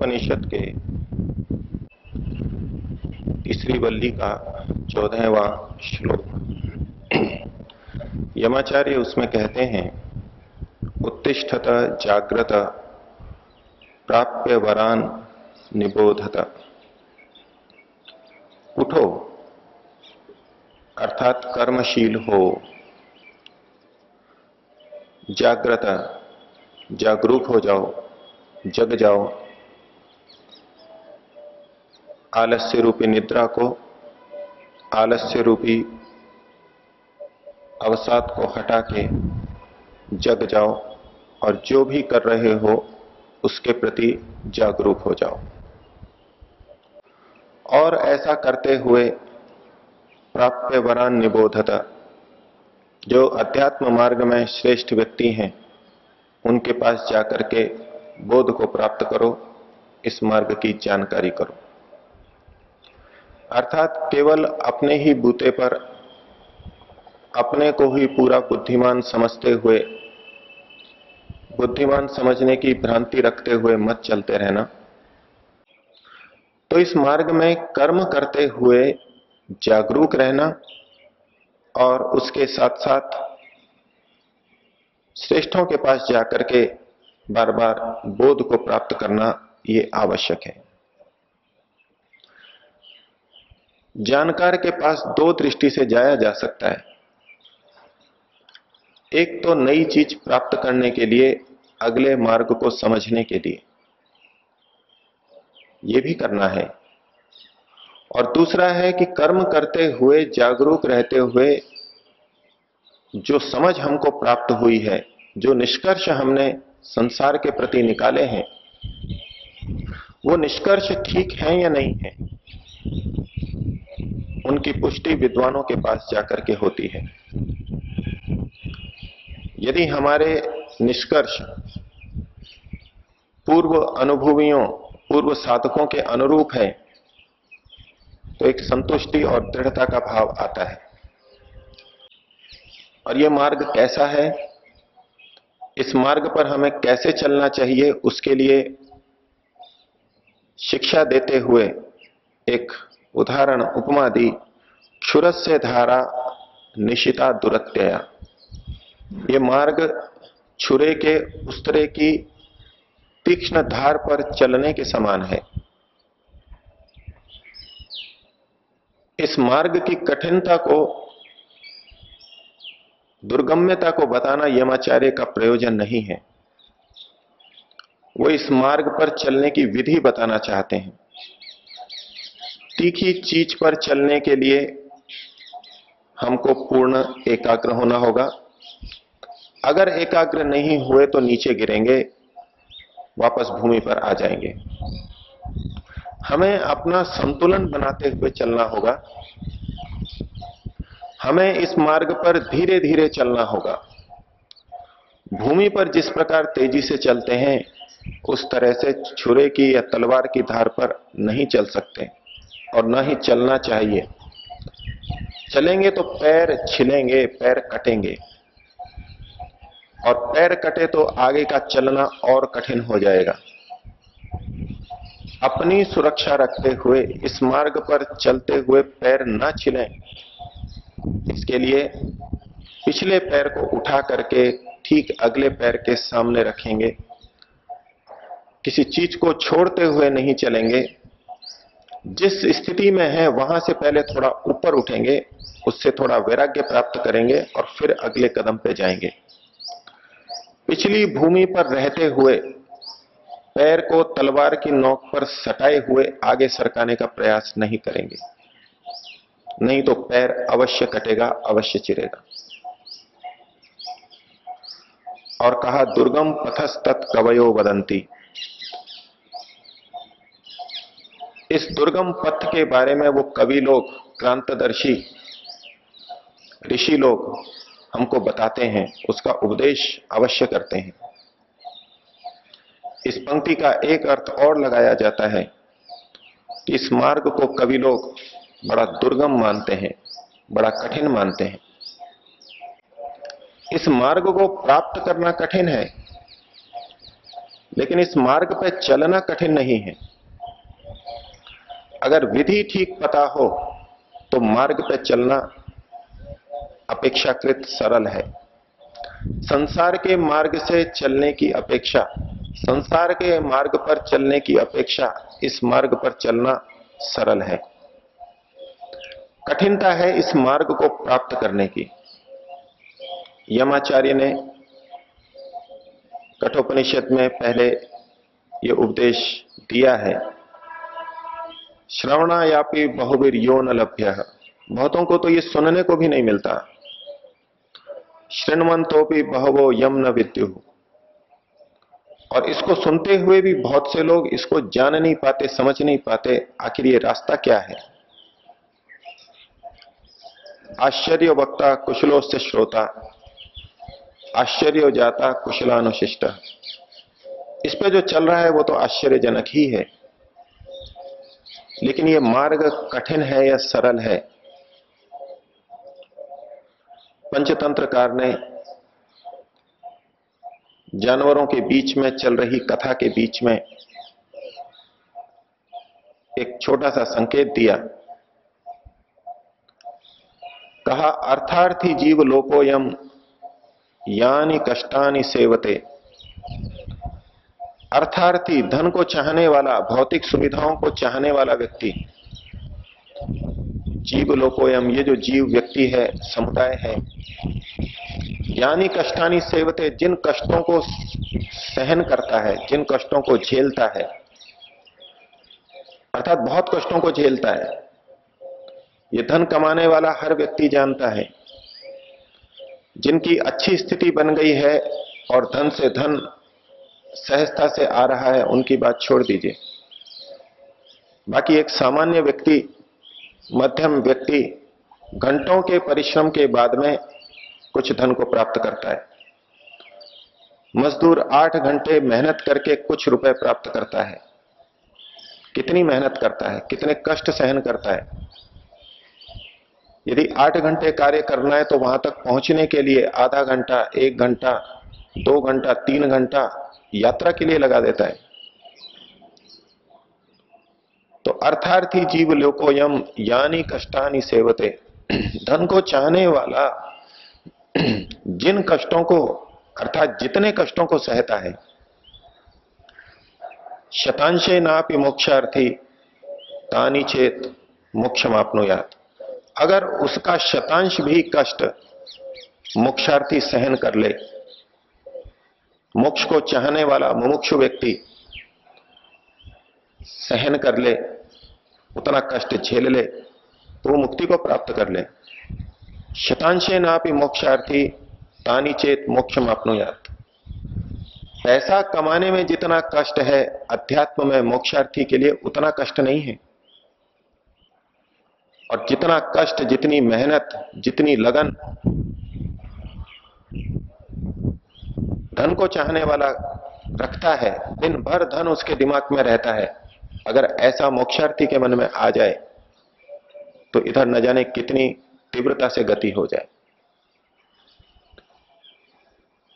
उपनिषद के तीसरी वल्ली का 14वां श्लोक। यमाचार्य उसमें कहते हैं, उत्तिष्ठत जाग्रत प्राप्य वरान निबोधत। उठो अर्थात कर्मशील हो, जाग्रत जागरूक हो जाओ, जग जाओ, आलस्य रूपी निद्रा को, आलस्य रूपी अवसाद को हटा के जग जाओ और जो भी कर रहे हो उसके प्रति जागरूक हो जाओ। और ऐसा करते हुए प्राप्य वरान निबोधत, जो अध्यात्म मार्ग में श्रेष्ठ व्यक्ति हैं उनके पास जाकर के बोध को प्राप्त करो, इस मार्ग की जानकारी करो। अर्थात केवल अपने ही बूते पर अपने को ही पूरा बुद्धिमान समझते हुए, बुद्धिमान समझने की भ्रांति रखते हुए मत चलते रहना। तो इस मार्ग में कर्म करते हुए जागरूक रहना और उसके साथ साथ श्रेष्ठों के पास जाकर के बार बार बोध को प्राप्त करना, ये आवश्यक है। जानकार के पास दो दृष्टि से जाया जा सकता है। एक तो नई चीज प्राप्त करने के लिए, अगले मार्ग को समझने के लिए, यह भी करना है। और दूसरा है कि कर्म करते हुए जागरूक रहते हुए जो समझ हमको प्राप्त हुई है, जो निष्कर्ष हमने संसार के प्रति निकाले हैं, वो निष्कर्ष ठीक है या नहीं है, उनकी पुष्टि विद्वानों के पास जाकर के होती है। यदि हमारे निष्कर्ष पूर्व अनुभवियों, पूर्व साधकों के अनुरूप है तो एक संतुष्टि और दृढ़ता का भाव आता है। और यह मार्ग कैसा है, इस मार्ग पर हमें कैसे चलना चाहिए, उसके लिए शिक्षा देते हुए एक उदाहरण उपमा दी, क्षुरस्य धारा निशिता दुरत्यया। ये मार्ग छुरे के उस्तरे की तीक्ष्ण धार पर चलने के समान है। इस मार्ग की कठिनता को, दुर्गम्यता को बताना यमाचार्य का प्रयोजन नहीं है। वो इस मार्ग पर चलने की विधि बताना चाहते हैं। तीखी चीज पर चलने के लिए हमको पूर्ण एकाग्र होना होगा। अगर एकाग्र नहीं हुए तो नीचे गिरेंगे, वापस भूमि पर आ जाएंगे। हमें अपना संतुलन बनाते हुए चलना होगा। हमें इस मार्ग पर धीरे धीरे चलना होगा। भूमि पर जिस प्रकार तेजी से चलते हैं उस तरह से छुरे की या तलवार की धार पर नहीं चल सकते और न ही चलना चाहिए। चलेंगे तो पैर छिलेंगे, पैर कटेंगे, और पैर कटे तो आगे का चलना और कठिन हो जाएगा। अपनी सुरक्षा रखते हुए इस मार्ग पर चलते हुए पैर न छिलें, इसके लिए पिछले पैर को उठा करके ठीक अगले पैर के सामने रखेंगे। किसी चीज को छोड़ते हुए नहीं चलेंगे। जिस स्थिति में है वहां से पहले थोड़ा ऊपर उठेंगे, उससे थोड़ा वैराग्य प्राप्त करेंगे और फिर अगले कदम पे जाएंगे। पिछली भूमि पर रहते हुए पैर को तलवार की नोक पर सटाए हुए आगे सरकाने का प्रयास नहीं करेंगे, नहीं तो पैर अवश्य कटेगा, अवश्य चिरेगा। और कहा, दुर्गम पथस्तत् कवयो वदंती। इस दुर्गम पथ के बारे में वो कवि लोग, क्रांतदर्शी ऋषि लोग हमको बताते हैं, उसका उपदेश अवश्य करते हैं। इस पंक्ति का एक अर्थ और लगाया जाता है कि इस मार्ग को कवि लोग बड़ा दुर्गम मानते हैं, बड़ा कठिन मानते हैं। इस मार्ग को प्राप्त करना कठिन है, लेकिन इस मार्ग पर चलना कठिन नहीं है। अगर विधि ठीक पता हो तो मार्ग पर चलना अपेक्षाकृत सरल है। संसार के मार्ग से चलने की अपेक्षा, संसार के मार्ग पर चलने की अपेक्षा इस मार्ग पर चलना सरल है। कठिनता है इस मार्ग को प्राप्त करने की। यमाचार्य ने कठोपनिषद में पहले यह उपदेश दिया है, श्रवणायापि बहुवीर यो न लभ्य। बहुतों को तो ये सुनने को भी नहीं मिलता। शृण्वंतो भी बहवो यम न विद्यु। और इसको सुनते हुए भी बहुत से लोग इसको जान नहीं पाते, समझ नहीं पाते, आखिर ये रास्ता क्या है। आश्चर्य वक्ता कुशलो से श्रोता, आश्चर्य जाता कुशलानुशिष्ट। इस पे जो चल रहा है वो तो आश्चर्यजनक ही है, लेकिन ये मार्ग कठिन है या सरल है। पंचतंत्रकार ने जानवरों के बीच में चल रही कथा के बीच में एक छोटा सा संकेत दिया। कहा, अर्थार्थी जीव लोकोयम यानी कष्टानि सेवते। अर्थार्थी, धन को चाहने वाला, भौतिक सुविधाओं को चाहने वाला व्यक्ति, जीव लोकोयम, ये जो जीव व्यक्ति है, समुदाय है, यानी कष्टानि सेवते, जिन कष्टों को सहन करता है, जिन कष्टों को झेलता है, अर्थात बहुत कष्टों को झेलता है। ये धन कमाने वाला हर व्यक्ति जानता है। जिनकी अच्छी स्थिति बन गई है और धन से धन सहजता से आ रहा है, उनकी बात छोड़ दीजिए। बाकी एक सामान्य व्यक्ति, मध्यम व्यक्ति घंटों के परिश्रम के बाद में कुछ धन को प्राप्त करता है। मजदूर 8 घंटे मेहनत करके कुछ रुपए प्राप्त करता है। कितनी मेहनत करता है, कितने कष्ट सहन करता है। यदि 8 घंटे कार्य करना है तो वहां तक पहुंचने के लिए आधा घंटा, 1 घंटा, 2 घंटा, 3 घंटा यात्रा के लिए लगा देता है। तो अर्थार्थी जीव लोकोयम यानी कष्टानि सेवते। धन को चाहने वाला जिन कष्टों को, अर्थात जितने कष्टों को सहता है, शतांशे नापि मोक्षार्थी तानि चेत मोक्षमाप्नुयात्। अगर उसका शतांश भी कष्ट मोक्षार्थी सहन कर ले, मोक्ष को चाहने वाला मुमुक्षु व्यक्ति सहन कर ले, उतना कष्ट झेल ले, तो वो मुक्ति को प्राप्त कर ले। शतांशे नापि मोक्षार्थी तानि चेत मोक्षमाप्नुयात्। पैसा कमाने में जितना कष्ट है, अध्यात्म में मोक्षार्थी के लिए उतना कष्ट नहीं है। और जितना कष्ट, जितनी मेहनत, जितनी लगन धन को चाहने वाला रखता है, दिन भर धन उसके दिमाग में रहता है, अगर ऐसा मोक्षार्थी के मन में आ जाए तो इधर न जाने कितनी तीव्रता से गति हो जाए।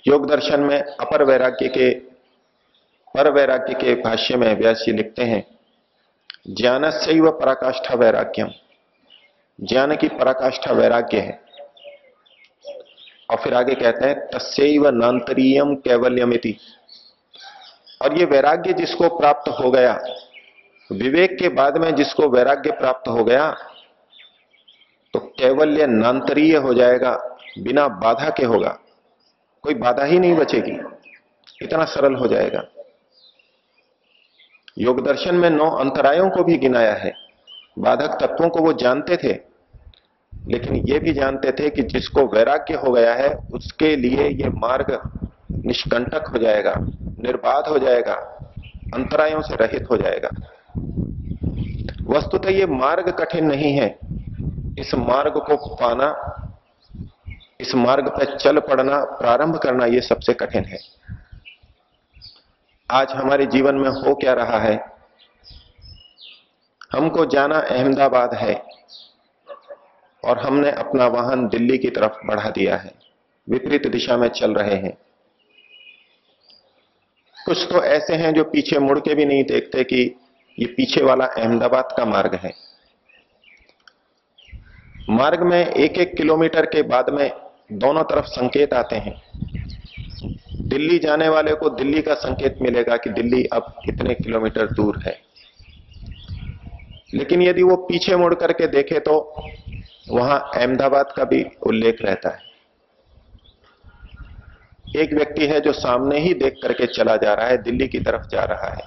योग दर्शन में अपर वैराग्य के, पर वैराग्य के भाष्य में व्यास जी लिखते हैं, ज्ञानस्यैव पराकाष्ठा वैराग्यम। ज्ञान की पराकाष्ठा वैराग्य है। और फिर आगे कहते हैं, तस्यैव नान्तरीयम कैवल्यमिति। और ये वैराग्य जिसको प्राप्त हो गया, विवेक के बाद में जिसको वैराग्य प्राप्त हो गया, तो कैवल्य नान्तरीय हो जाएगा, बिना बाधा के होगा, कोई बाधा ही नहीं बचेगी, इतना सरल हो जाएगा। योग दर्शन में 9 अंतरायों को भी गिनाया है। बाधक तत्वों को वो जानते थे, लेकिन ये भी जानते थे कि जिसको वैराग्य हो गया है उसके लिए ये मार्ग निष्कंटक हो जाएगा, निर्बाध हो जाएगा, अंतरायों से रहित हो जाएगा। वस्तुतः ये मार्ग कठिन नहीं है। इस मार्ग को पाना, इस मार्ग पर चल पड़ना, प्रारंभ करना, ये सबसे कठिन है। आज हमारे जीवन में हो क्या रहा है? हमको जाना अहमदाबाद है और हमने अपना वाहन दिल्ली की तरफ बढ़ा दिया है, विपरीत दिशा में चल रहे हैं। कुछ तो ऐसे हैं जो पीछे मुड़ के भी नहीं देखते कि ये पीछे वाला अहमदाबाद का मार्ग है। मार्ग में एक एक किलोमीटर के बाद में दोनों तरफ संकेत आते हैं। दिल्ली जाने वाले को दिल्ली का संकेत मिलेगा कि दिल्ली अब कितने किलोमीटर दूर है, लेकिन यदि वो पीछे मुड़ करके देखे तो वहां अहमदाबाद का भी उल्लेख रहता है। एक व्यक्ति है जो सामने ही देख करके चला जा रहा है, दिल्ली की तरफ जा रहा है,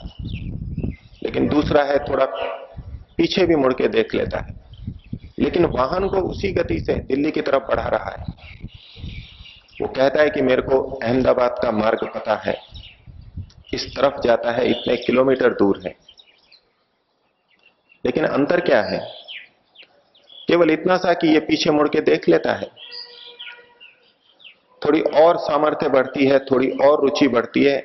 लेकिन दूसरा है थोड़ा पीछे भी मुड़ के देख लेता है, लेकिन वाहन को उसी गति से दिल्ली की तरफ बढ़ा रहा है। वो कहता है कि मेरे को अहमदाबाद का मार्ग पता है, इस तरफ जाता है, इतने किलोमीटर दूर है। लेकिन अंतर क्या है? केवल इतना सा कि ये पीछे मुड़ के देख लेता है। थोड़ी और सामर्थ्य बढ़ती है, थोड़ी और रुचि बढ़ती है,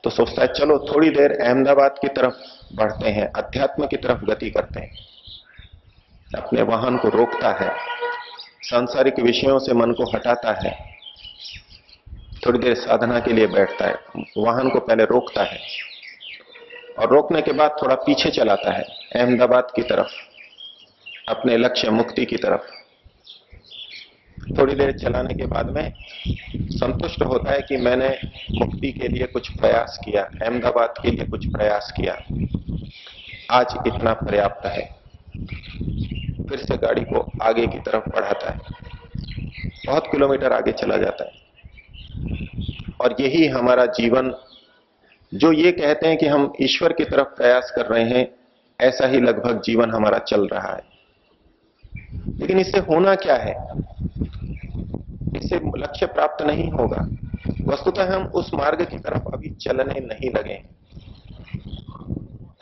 तो सोचता है चलो थोड़ी देर अहमदाबाद की तरफ बढ़ते हैं, अध्यात्म की तरफ गति करते हैं। अपने वाहन को रोकता है, सांसारिक विषयों से मन को हटाता है, थोड़ी देर साधना के लिए बैठता है, वाहन को पहले रोकता है और रोकने के बाद थोड़ा पीछे चलाता है अहमदाबाद की तरफ, अपने लक्ष्य मुक्ति की तरफ। थोड़ी देर चलाने के बाद में संतुष्ट होता है कि मैंने मुक्ति के लिए कुछ प्रयास किया, अहमदाबाद के लिए कुछ प्रयास किया, आज इतना पर्याप्त है। फिर से गाड़ी को आगे की तरफ बढ़ाता है, बहुत किलोमीटर आगे चला जाता है। और यही हमारा जीवन, जो ये कहते हैं कि हम ईश्वर की तरफ प्रयास कर रहे हैं, ऐसा ही लगभग जीवन हमारा चल रहा है। लेकिन इससे होना क्या है? इससे लक्ष्य प्राप्त नहीं होगा। वस्तुतः हम उस मार्ग की तरफ अभी चलने नहीं लगे।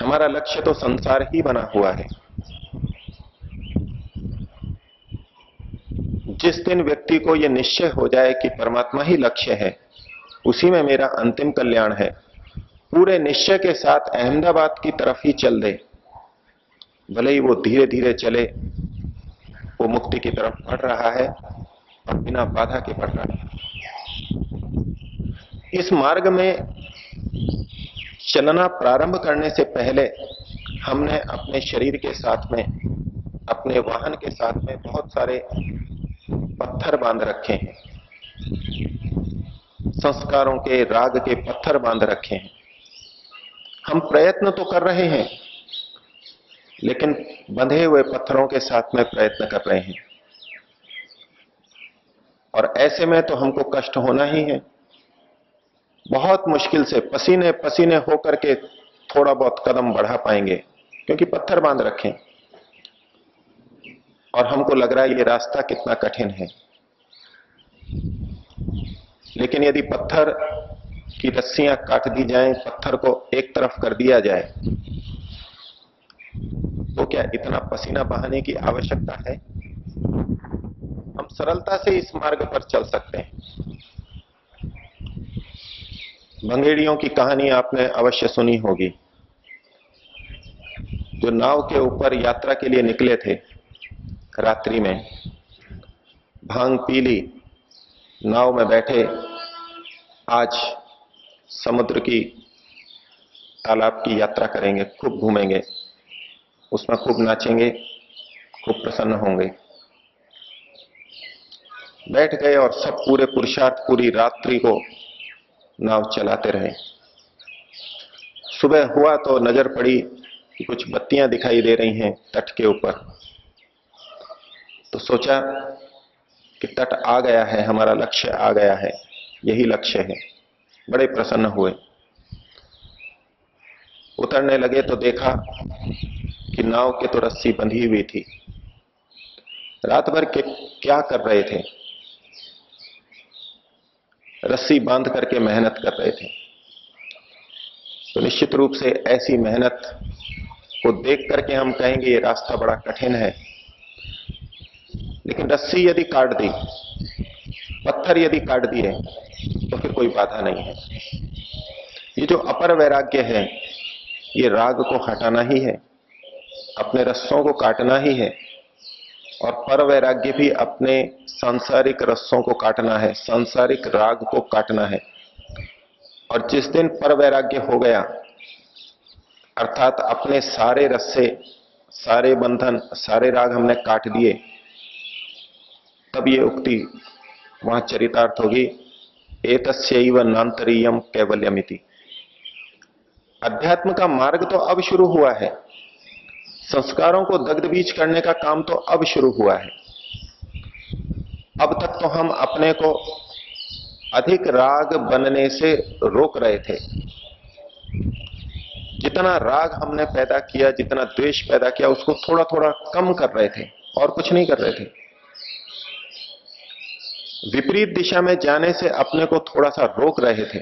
हमारा लक्ष्य तो संसार ही बना हुआ है। जिस दिन व्यक्ति को यह निश्चय हो जाए कि परमात्मा ही लक्ष्य है, उसी में मेरा अंतिम कल्याण है, पूरे निश्चय के साथ अहमदाबाद की तरफ ही चल दे, भले ही वो धीरे धीरे चले, वो मुक्ति की तरफ बढ़ रहा है और बिना बाधा के बढ़ रहा है। इस मार्ग में चलना प्रारंभ करने से पहले हमने अपने शरीर के साथ में, अपने वाहन के साथ में बहुत सारे पत्थर बांध रखे हैं, संस्कारों के, राग के पत्थर बांध रखे हैं। हम प्रयत्न तो कर रहे हैं, लेकिन बंधे हुए पत्थरों के साथ में प्रयत्न कर रहे हैं, और ऐसे में तो हमको कष्ट होना ही है। बहुत मुश्किल से पसीने पसीने होकर के थोड़ा बहुत कदम बढ़ा पाएंगे, क्योंकि पत्थर बांध रखे हैं और हमको लग रहा है ये रास्ता कितना कठिन है। लेकिन यदि पत्थर की रस्सियां काट दी जाएं, पत्थर को एक तरफ कर दिया जाए, तो क्या इतना पसीना बहाने की आवश्यकता है? हम सरलता से इस मार्ग पर चल सकते हैं। भंगेड़ियों की कहानी आपने अवश्य सुनी होगी, जो नाव के ऊपर यात्रा के लिए निकले थे, रात्रि में भांग पी ली, नाव में बैठे, आज समुद्र की, तालाब की यात्रा करेंगे, खूब घूमेंगे, उसमें खूब नाचेंगे, खूब प्रसन्न होंगे। बैठ गए और सब पूरे पुरुषार्थ पूरी रात्रि को नाव चलाते रहे। सुबह हुआ तो नजर पड़ी कि कुछ बत्तियां दिखाई दे रही हैं तट के ऊपर, तो सोचा कि तट आ गया है, हमारा लक्ष्य आ गया है, यही लक्ष्य है। बड़े प्रसन्न हुए। उतरने लगे तो देखा कि नाव के तो रस्सी बंधी हुई थी। रात भर के क्या कर रहे थे? रस्सी बांध करके मेहनत कर रहे थे। तो निश्चित रूप से ऐसी मेहनत को देख करके हम कहेंगे ये रास्ता बड़ा कठिन है, लेकिन रस्सी यदि काट दी, पत्थर यदि काट दिए, तो फिर कोई बाधा नहीं है। ये जो अपर वैराग्य है, ये राग को हटाना ही है, अपने रस्सों को काटना ही है, और पर वैराग्य भी अपने सांसारिक रस्सों को काटना है, सांसारिक राग को काटना है। और जिस दिन पर वैराग्य हो गया, अर्थात अपने सारे रस्से, सारे बंधन, सारे राग हमने काट दिए, तब ये उक्ति वहां चरितार्थ होगी, एतस्यैव नान्तरीयम कैवल्यमिति। अध्यात्म का मार्ग तो अब शुरू हुआ है, संस्कारों को दग्ध बीज करने का काम तो अब शुरू हुआ है। अब तक तो हम अपने को अधिक राग बनने से रोक रहे थे। जितना राग हमने पैदा किया, जितना द्वेष पैदा किया, उसको थोड़ा थोड़ा कम कर रहे थे और कुछ नहीं कर रहे थे। विपरीत दिशा में जाने से अपने को थोड़ा सा रोक रहे थे।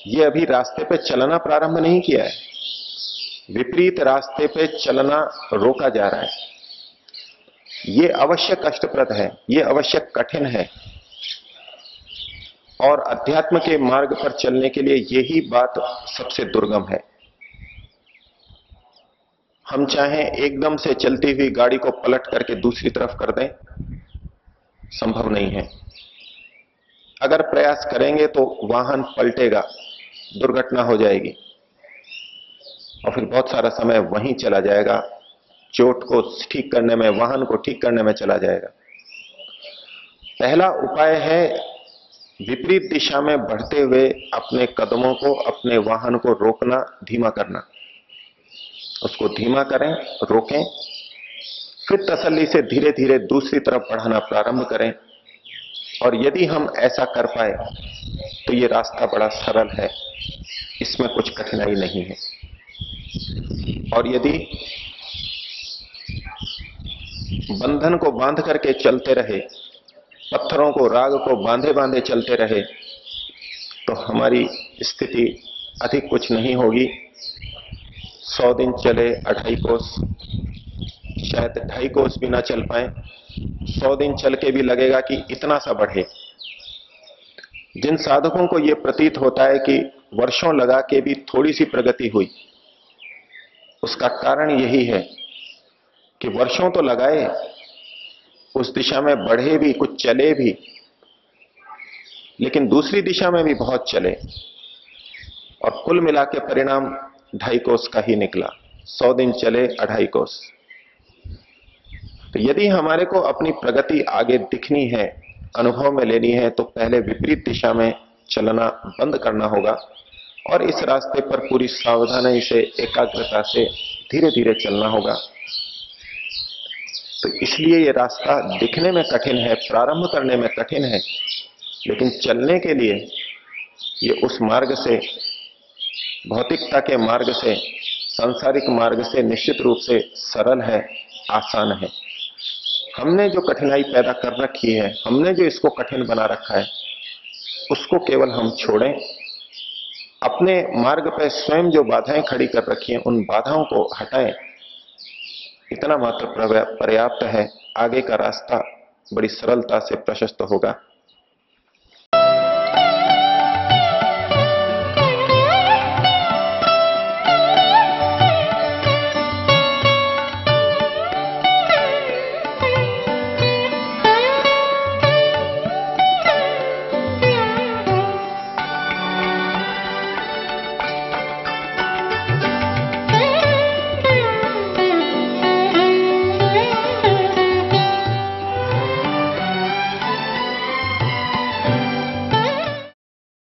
ये अभी रास्ते पे चलना प्रारंभ नहीं किया है, विपरीत रास्ते पे चलना रोका जा रहा है। ये अवश्य कष्टप्रद है, ये अवश्य कठिन है, और अध्यात्म के मार्ग पर चलने के लिए यही बात सबसे दुर्गम है। हम चाहें एकदम से चलती हुई गाड़ी को पलट करके दूसरी तरफ कर दें, संभव नहीं है। अगर प्रयास करेंगे तो वाहन पलटेगा, दुर्घटना हो जाएगी और फिर बहुत सारा समय वहीं चला जाएगा, चोट को ठीक करने में, वाहन को ठीक करने में चला जाएगा। पहला उपाय है विपरीत दिशा में बढ़ते हुए अपने कदमों को, अपने वाहन को रोकना, धीमा करना। उसको धीमा करें, रोकें, फिर तसल्ली से धीरे धीरे दूसरी तरफ बढ़ाना प्रारंभ करें। और यदि हम ऐसा कर पाए तो ये रास्ता बड़ा सरल है, इसमें कुछ कठिनाई नहीं है। और यदि बंधन को बांध करके चलते रहे, पत्थरों को, राग को बांधे बांधे चलते रहे, तो हमारी स्थिति अधिक कुछ नहीं होगी। 100 दिन चले 2.5 कोस, शायद 2.5 कोस भी ना चल पाए। 100 दिन चल के भी लगेगा कि इतना सा बढ़े। जिन साधकों को यह प्रतीत होता है कि वर्षों लगा के भी थोड़ी सी प्रगति हुई, उसका कारण यही है कि वर्षों तो लगाए, उस दिशा में बढ़े भी, कुछ चले भी, लेकिन दूसरी दिशा में भी बहुत चले, और कुल मिला के परिणाम 2.5 कोस का ही निकला। 100 दिन चले 2.5 कोस। तो यदि हमारे को अपनी प्रगति आगे दिखनी है, अनुभव में लेनी है, तो पहले विपरीत दिशा में चलना बंद करना होगा और इस रास्ते पर पूरी सावधानी से, एकाग्रता से धीरे धीरे चलना होगा। तो इसलिए यह रास्ता दिखने में कठिन है, प्रारंभ करने में कठिन है, लेकिन चलने के लिए ये उस मार्ग से, भौतिकता के मार्ग से, सांसारिक मार्ग से निश्चित रूप से सरल है, आसान है। हमने जो कठिनाई पैदा कर रखी है, हमने जो इसको कठिन बना रखा है, उसको केवल हम छोड़ें। अपने मार्ग पर स्वयं जो बाधाएं खड़ी कर रखी हैं, उन बाधाओं को हटाएं। इतना मात्र पर्याप्त है। आगे का रास्ता बड़ी सरलता से प्रशस्त होगा।